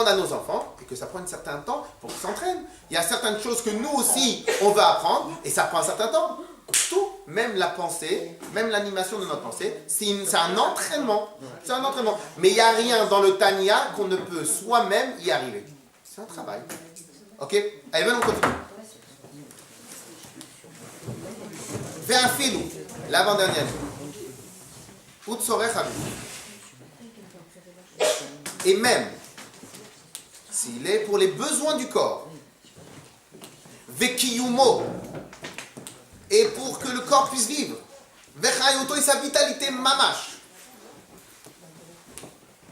demande à nos enfants et que ça prend un certain temps pour qu'ils s'entraînent. Il y a certaines choses que nous aussi, on va apprendre et ça prend un certain temps. Tout, même la pensée, même l'animation de notre pensée, c'est un entraînement. C'est un entraînement. Mais il n'y a rien dans le Tanya qu'on ne peut soi-même y arriver. C'est un travail. Ok? Allez, venons, on continue. Ve'afilu, l'avant-dernière. Utsorech aviv. Et même, s'il est pour les besoins du corps, Vekiyumo, et pour que le corps puisse vivre, Vechayuto et sa vitalité mamash,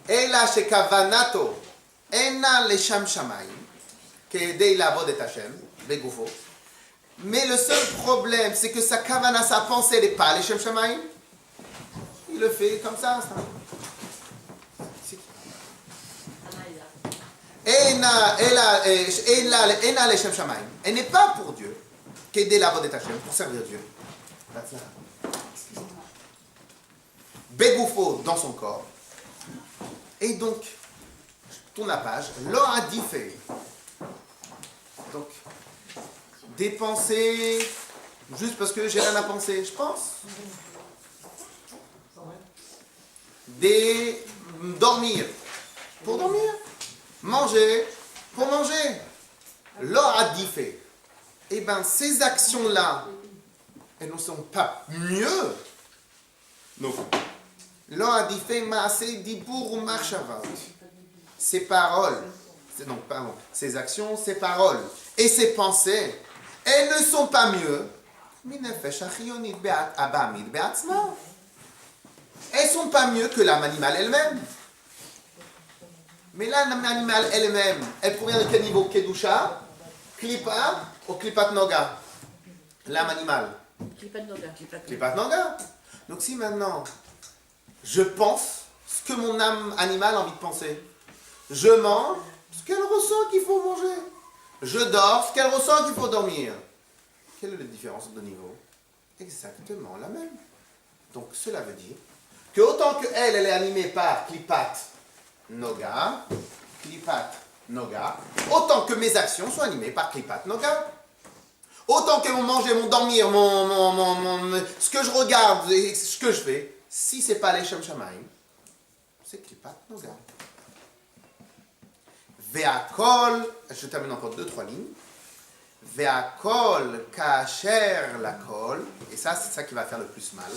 Ela shekavanato, Ena lesham shamayim, Kedei lavod et Hashem, Begufo. Mais le seul problème, c'est que sa kavana, sa pensée, n'est pas leshem shamayim. Il le fait comme ça. Elle n'est pas pour Dieu, qu'aider la voix Hashem, pour servir Dieu. Begoufo dans son corps. Et donc, tourne la page, l'or a dit fait. Donc, dépenser juste parce que j'ai rien à penser, je pense. Dormir pour dormir. Manger pour manger. L'or a dit fait. Eh bien, ces actions-là, elles ne sont pas mieux. Non. L'or a dit fait, maaseh dibur ou marchavat. Ces paroles, ces actions, ces paroles et ces pensées, elles ne sont pas mieux. Elles ne sont pas mieux que l'âme animale elle-même. Mais l'âme animale elle-même, elle provient de quel niveau? Kedusha, Klipa ou Klipat Noga? L'âme animale. Klipat Noga. Klipat Noga. Donc si maintenant, je pense ce que mon âme animale a envie de penser, je mange ce qu'elle ressent qu'il faut manger, je dors ce qu'elle ressent qu'il faut dormir. Quelle est la différence de niveau? Exactement la même. Donc cela veut dire que autant qu'elle est animée par Klipat Noga, autant que mes actions sont animées par Klipat Noga. Autant que mon manger, mon dormir, ce que je regarde et ce que je fais, si c'est pas les Shem Shamayim, c'est Klipat Noga. Ve'akol, je termine encore 2-3 lignes. Ve'akol kasher lakol, et ça, c'est ça qui va faire le plus mal.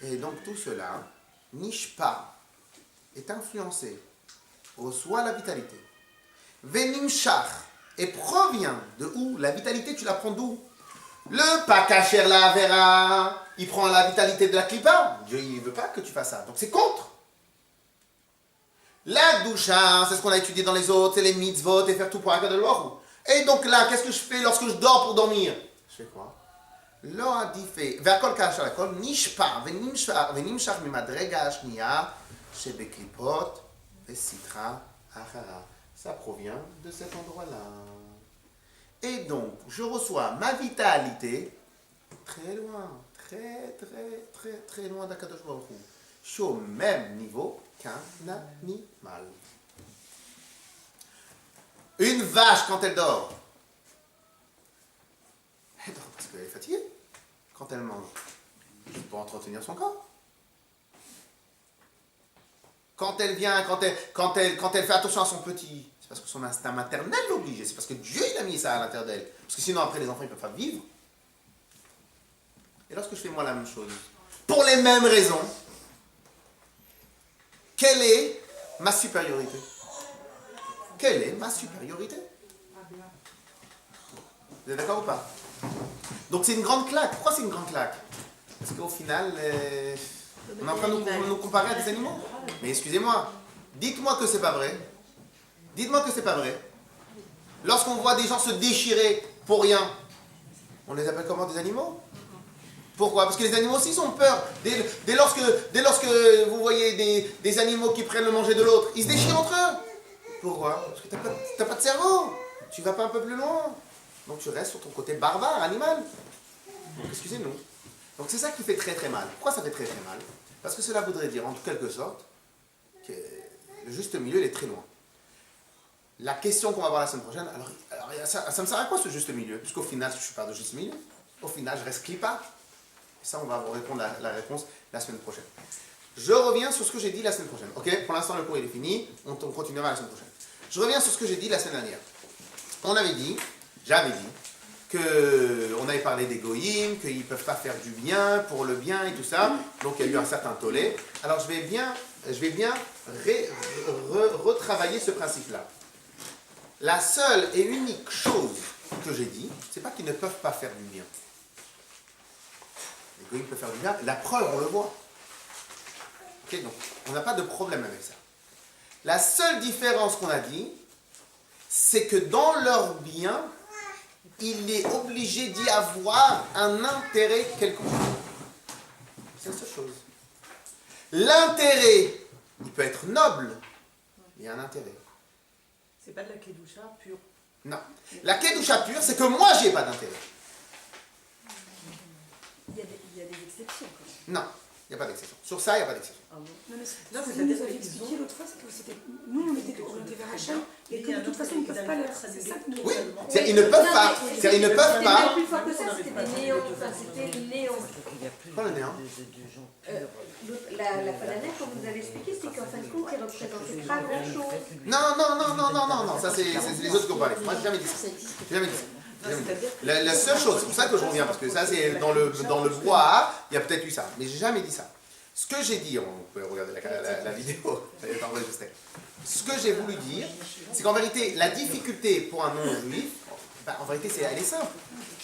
Et donc tout cela, nishpa, est influencé, reçoit la vitalité. Venimshach, et provient de où? La vitalité, tu la prends d'où? Le pakacher la vera, il prend la vitalité de la klipa. Dieu, il ne veut pas que tu fasses ça. Donc c'est contre. La doucha, c'est ce qu'on a étudié dans les autres, c'est les mitzvot et faire tout pour Akadosh Baruch Hu. Et donc là, qu'est-ce que je fais lorsque je dors pour dormir? Je fais quoi? Lo a dit fait, ve'akol kasher lakol, nishpa, venimshach mimadrega ashniya, shebeklipot, ve'sitra achara. Ça provient de cet endroit-là. Et donc, je reçois ma vitalité très loin, très loin d'Akadosh Baruch Hu. Je suis au même niveau qu'un animal. Une vache, quand elle dort, elle dort parce qu'elle est fatiguée. Quand elle mange, c'est pour entretenir son corps. Quand elle vient, quand elle fait attention à son petit, c'est parce que son instinct maternel l'oblige. C'est parce que Dieu il a mis ça à l'intérieur d'elle. Parce que sinon après les enfants ils ne peuvent pas vivre. Et lorsque je fais moi la même chose, pour les mêmes raisons, quelle est ma supériorité? Quelle est ma supériorité? Vous êtes d'accord ou pas? Donc c'est une grande claque. Pourquoi c'est une grande claque? Parce qu'au final, on est en train de nous comparer à des animaux. Mais excusez-moi, dites-moi que c'est pas vrai. Dites-moi que c'est pas vrai. Lorsqu'on voit des gens se déchirer pour rien, on les appelle comment? Des animaux? Pourquoi? Parce que les animaux aussi ont peur. Dès lorsque vous voyez des animaux qui prennent le manger de l'autre, ils se déchirent entre eux. Pourquoi? Parce que t'as pas de cerveau. Tu vas pas un peu plus loin. Donc tu restes sur ton côté barbare, animal. Donc excusez-nous. Donc c'est ça qui fait très très mal. Pourquoi ça fait très très mal? Parce que cela voudrait dire en quelque sorte que Le juste milieu, il est très loin. La question qu'on va voir la semaine prochaine, alors ça me sert à quoi ce juste milieu? Puisqu'au final, je parle de juste milieu. Au final, je reste clipart. Et ça, on va vous répondre la réponse la semaine prochaine. Je reviens sur ce que j'ai dit la semaine prochaine. Ok, pour l'instant, le cours il est fini. On continuera la semaine prochaine. Je reviens sur ce que j'ai dit la semaine dernière. J'avais dit qu'on avait parlé des goïms, qu'ils ne peuvent pas faire du bien pour le bien et tout ça. Donc il y a eu un certain tollé. Alors je vais bien retravailler ce principe-là. La seule et unique chose que j'ai dit, c'est pas qu'ils ne peuvent pas faire du bien. Les goïms peuvent faire du bien. La preuve, on le voit. Ok, donc on n'a pas de problème avec ça. La seule différence qu'on a dit, c'est que dans leur bien, il est obligé d'y avoir un intérêt quelconque. C'est la seule chose. L'intérêt, il peut être noble, mais il y a un intérêt. C'est pas de la kedusha pure. Non. La kedusha pure, c'est que moi, j'ai pas d'intérêt. Il y a des exceptions quand même. Non, il n'y a pas d'exception. Sur ça, il n'y a pas d'exception. Ah bon? Non, mais ce Non, que mais vous nous c'est-à-dire avez qu'ils expliqué ont- l'autre fois, c'est que c'était, nous, on était orientés vers Hachem, et que de toute façon, ils ne peuvent pas leur. C'est ça que nous. Oui, ils ne peuvent pas. Ils ne peuvent pas. C'était plus fort que ça, c'était des néons. Enfin, c'était néons. Quoi le néant? La Falaner, comme vous avez expliqué, c'est qu'en fin de compte, il représentait pas grand-chose. Non, ça c'est les autres qui ont parlé. Moi, j'ai jamais dit ça. J'ai jamais dit ça. La seule chose, c'est pour ça que je reviens, parce que ça c'est dans le bois, il y a peut-être eu ça, mais j'ai jamais dit ça. Ce que j'ai dit, on peut regarder la vidéo, elle est enregistrée. Ce que j'ai voulu dire, c'est qu'en vérité, la difficulté pour un non-juif, en vérité, elle est simple.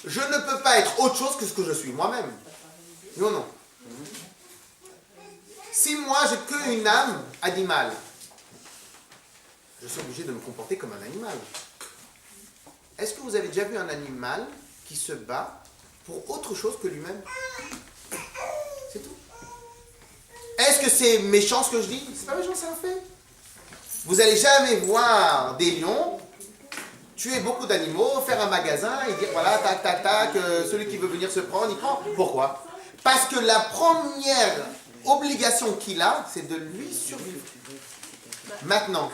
Je ne peux pas être autre chose que ce que je suis moi-même. Oui ou non? Si moi, j'ai qu'une âme animale, je suis obligé de me comporter comme un animal. Est-ce que vous avez déjà vu un animal qui se bat pour autre chose que lui-même? C'est tout. Est-ce que c'est méchant ce que je dis? C'est pas méchant, c'est un fait. Vous n'allez jamais voir des lions tuer beaucoup d'animaux, faire un magasin et dire voilà, tac, tac, tac, celui qui veut venir se prendre, il prend. Pourquoi? Parce que la première obligation qu'il a, c'est de lui survivre. Maintenant,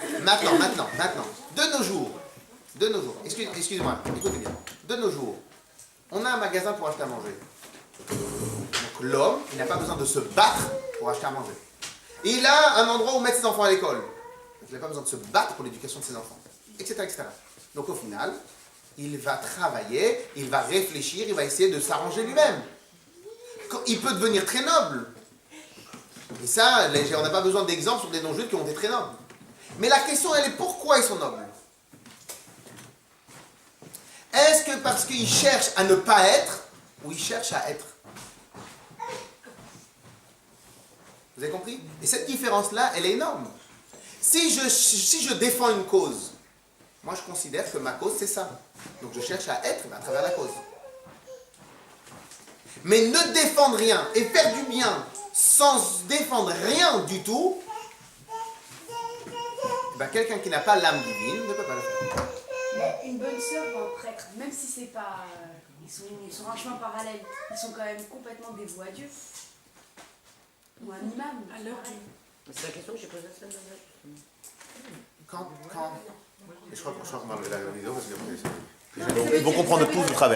de nos jours, excusez-moi, écoutez bien, de nos jours, on a un magasin pour acheter à manger. Donc l'homme, il n'a pas besoin de se battre pour acheter à manger. Il a un endroit où mettre ses enfants à l'école. Donc il n'a pas besoin de se battre pour l'éducation de ses enfants, etc., etc. Donc au final, il va travailler, il va réfléchir, il va essayer de s'arranger lui-même. Il peut devenir très noble. Et ça, on n'a pas besoin d'exemples sur des non-juifs qui ont été très nobles. Mais la question, elle est pourquoi ils sont nobles? Est-ce que parce qu'ils cherchent à ne pas être, ou ils cherchent à être? Vous avez compris? Et cette différence-là, elle est énorme. Si je défends une cause, moi je considère que ma cause c'est ça. Donc je cherche à être à travers la cause. Mais ne défendre rien et faire du bien sans défendre rien du tout, ben, quelqu'un qui n'a pas l'âme divine ne peut pas le faire. Mais une bonne sœur ou un prêtre, même si c'est pas. Ils sont un chemin parallèle, ils sont quand même complètement dévoués à Dieu. Ou un imam. À l'heure du. C'est la question que j'ai posée la semaine dernière. Quand et je crois qu'on va regarder la vidéo parce que ils vont comprendre tout du travers.